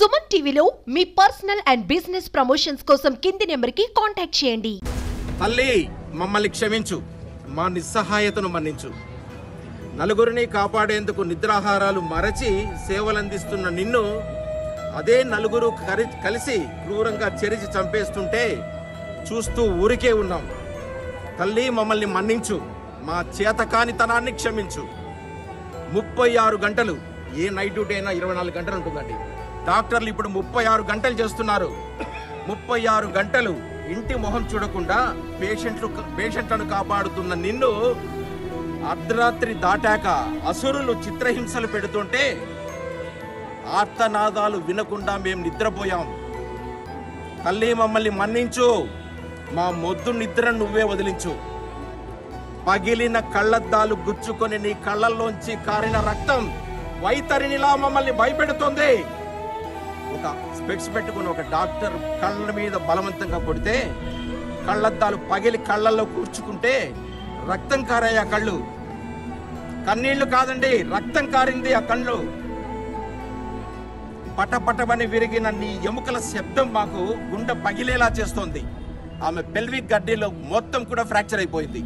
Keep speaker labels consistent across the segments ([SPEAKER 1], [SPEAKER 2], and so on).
[SPEAKER 1] సుమన్ టీవీలో మీ personal and business promotions కోసం కింది నెంబర్కి కాంటాక్ట్ చేయండి.
[SPEAKER 2] తల్లి మమ్మల్ని క్షమించు, మా నిస్సహాయతను మన్నించు. నలుగురిని కాపాడేందుకు నిద్రాహారాలు మరచి సేవలందిస్తున్న నిన్ను అదే నలుగురు కలిసి క్రూరంగా చెరిచి చంపేస్తుంటే చూస్తూ ఊరికే ఉన్నాం. తల్లి మమ్మల్ని మన్నించు, మా చేతకానితనాన్ని క్షమించు. 36 గంటలు, ఏ నైట్ డ్యూటీ అయినా 24 గంటలు ఉంటుందండి. డాక్టర్లు ఇప్పుడు 36 గంటలు చేస్తున్నారు. 36 గంటలు ఇంటి మొహం చూడకుండా పేషెంట్లను కాపాడుతున్న నిన్ను అర్ధరాత్రి దాటాక అసురులు చిత్రహింసలు పెడుతుంటే ఆర్తనాదాలు వినకుండా మేము నిద్రపోయాం. తల్లి మమ్మల్ని మన్నించు, మా మొద్దు నిద్రను నువ్వే వదిలించు. పగిలిన కళ్ళద్దాలు గుచ్చుకొని నీ కళ్ళల్లోంచి కారిన రక్తం వైతరినిలా మమ్మల్ని భయపెడుతుంది. ఒక స్పెక్స్ పెట్టుకుని ఒక డాక్టర్ కళ్ళ మీద బలవంతంగా కొడితే కళ్ళద్దాలు పగిలి కళ్ళల్లో కూర్చుకుంటే రక్తం కారాయి ఆ కళ్ళు. కన్నీళ్లు కాదండి, రక్తం కారింది ఆ కళ్ళు. పటపటమని విరిగిన నీ ఎముకల శబ్దం మాకు గుండె పగిలేలా చేస్తోంది. ఆమె పెల్విక్ గడ్డీలో మొత్తం కూడా ఫ్రాక్చర్ అయిపోయింది.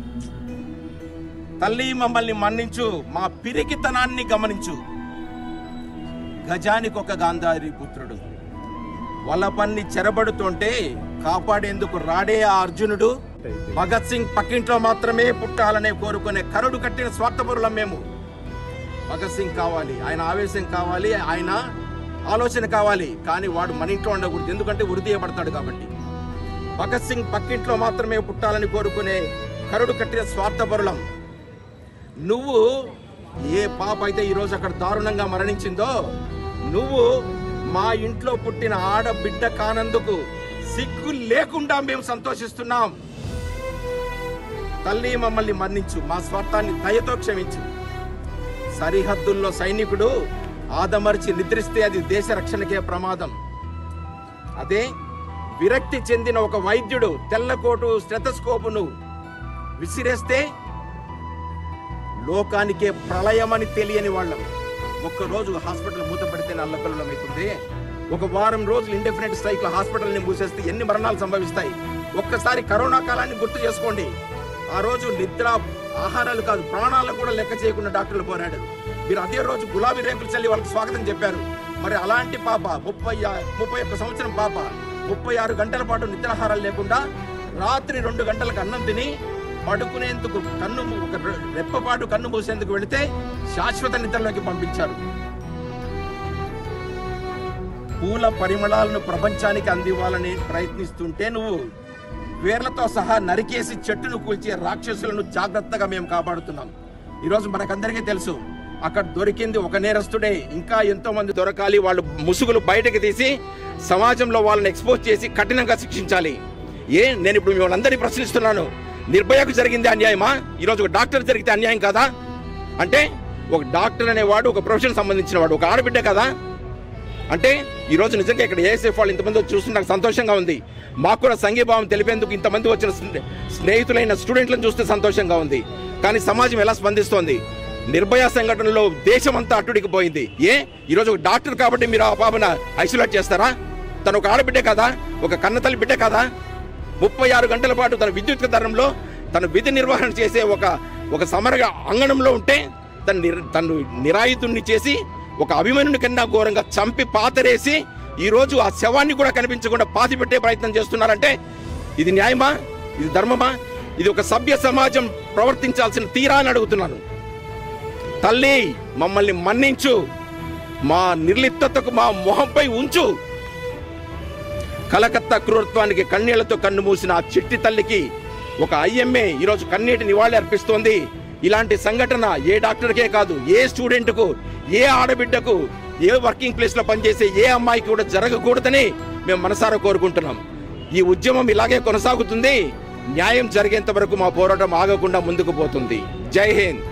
[SPEAKER 2] తల్లి మమ్మల్ని మన్నించు, మా పిరికితనాన్ని గమనించు. గజానికి ఒక గాంధారి పుత్రుడు వలపన్ని చెరబడుతుంటే కాపాడేందుకు రాడే ఆ అర్జునుడు. భగత్ సింగ్ పక్కింట్లో మాత్రమే పుట్టాలనే కోరుకునే కరుడు కట్టిన స్వార్థపరులం మేము. భగత్ సింగ్ కావాలి, ఆయన ఆవేశం కావాలి, ఆయన ఆలోచన కావాలి, కానీ వాడు మన ఇంట్లో ఉండకూడదు, ఎందుకంటే ఉరిదీయబడతాడు కాబట్టి. భగత్ సింగ్ పక్కింట్లో మాత్రమే పుట్టాలని కోరుకునే కరుడు కట్టిన స్వార్థపరులం. నువ్వు ఏ పాప అయితే ఈరోజు అక్కడ దారుణంగా మరణించిందో, నువ్వు మా ఇంట్లో పుట్టిన ఆడబిడ్డ కానందుకు సిగ్గు లేకుండా మేము సంతోషిస్తున్నాం. తల్లి మమ్మల్ని మన్నించు, మా స్వార్థాన్ని దయతో క్షమించు. సరిహద్దుల్లో సైనికుడు ఆదమర్చి నిద్రిస్తే అది దేశ రక్షణకే ప్రమాదం. అదే విరక్తి చెందిన ఒక వైద్యుడు తెల్లకోటు స్టెథోస్కోపును విసిరేస్తే లోకానికే ప్రళయమని తెలియని వాళ్ళం. ఒక్కరోజు హాస్పిటల్ మూత పెడితే అల్లకల్లోలం అవుతుంది. ఒక వారం రోజులు ఇండెఫినెట్ స్ట్రైక్ హాస్పిటల్ని మూసేస్తే ఎన్ని మరణాలు సంభవిస్తాయి. ఒక్కసారి కరోనా కాలాన్ని గుర్తు చేసుకోండి. ఆ రోజు నిద్ర ఆహారాలు కాదు, ప్రాణాలను కూడా లెక్క చేయకుండా డాక్టర్లు పోరాడారు. మీరు అదే రోజు గులాబీ రేకులు చల్లి వాళ్ళకి స్వాగతం చెప్పారు. మరి అలాంటి పాప 31 సంవత్సరం పాప 36 గంటల పాటు నిద్రాహారాలు లేకుండా రాత్రి 2 గంటలకు అన్నం తిని పడుకునేందుకు ఒక రెప్పపాటు కన్ను మూసేందుకు వెళితే శాశ్వత నిద్రలోకి పంపించారు. పూల పరిమళాలను ప్రపంచానికి అందివ్వాలని ప్రయత్నిస్తుంటే నువ్వు వేర్లతో సహా నరికేసి చెట్టును కూల్చే రాక్షసులను జాగ్రత్తగా మేము కాపాడుతున్నాం. ఈరోజు మనకందరికీ తెలుసు, అక్కడ దొరికింది ఒక నేరస్తుడే, ఇంకా ఎంతో మంది దొరకాలి. వాళ్ళు ముసుగులు బయటకు తీసి సమాజంలో వాళ్ళని ఎక్స్పోజ్ చేసి కఠినంగా శిక్షించాలి. నేను ఇప్పుడు మిమ్మల్ని అందరినీ ప్రశ్నిస్తున్నాను, నిర్భయకు జరిగింది అన్యాయమా? ఈరోజు ఒక డాక్టర్ జరిగితే అన్యాయం కాదా? అంటే ఒక డాక్టర్ అనేవాడు ఒక ప్రొఫెషన్ సంబంధించిన వాడు, ఒక ఆడబిడ్డ కదా. అంటే ఈరోజు నిజంగా ఇక్కడ ఏఎస్ఎఫ్ వాళ్ళు ఇంతమంది చూసి నాకు సంతోషంగా ఉంది. మాకు కూడా సంఘీభావం తెలిపేందుకు ఇంతమంది వచ్చిన స్నేహితులైన స్టూడెంట్లను చూస్తే సంతోషంగా ఉంది. కానీ సమాజం ఎలా స్పందిస్తోంది? నిర్భయ సంఘటనలో దేశమంతా అట్టుడికిపోయింది. ఈరోజు ఒక డాక్టర్ కాబట్టి మీరు ఆ పాపను ఐసోలేట్ చేస్తారా? తను ఒక ఆడబిడ్డే కదా, ఒక కన్నతల్లి బిడ్డ కదా. 36 గంటల పాటు తన విద్యుత్ ధరంలో తన విధి నిర్వహణ చేసే ఒక సమర అంగణంలో ఉంటే తను నిరాయుధుణ్ణి చేసి ఒక అభిమన్యుని కన్నా ఘోరంగా చంపి పాతరేసి ఈరోజు ఆ శవాన్ని కూడా కనిపించకుండా పాతి పెట్టే ప్రయత్నం చేస్తున్నారంటే ఇది న్యాయమా? ఇది ధర్మమా? ఇది ఒక సభ్య సమాజం ప్రవర్తించాల్సిన తీరా అని అడుగుతున్నాను. తల్లి మమ్మల్ని మన్నించు, మా నిర్లిప్తతకు మా మొహంపై ఉంచు. కలకత్తా క్రూరత్వానికి కన్నీళ్లతో కన్ను మూసిన ఆ చిట్టి తల్లికి ఒక ఐఎంఏ ఈరోజు కన్నీటి నివాళి అర్పిస్తోంది. ఇలాంటి సంఘటన ఏ డాక్టర్కే కాదు, ఏ స్టూడెంట్కు, ఏ ఆడబిడ్డకు, ఏ వర్కింగ్ ప్లేస్లో పనిచేసే ఏ అమ్మాయికి కూడా జరగకూడదని మేము మనసారా కోరుకుంటున్నాం. ఈ ఉద్యమం ఇలాగే కొనసాగుతుంది. న్యాయం జరిగేంత వరకు మా పోరాటం ఆగకుండా ముందుకు పోతుంది. జై హింద్.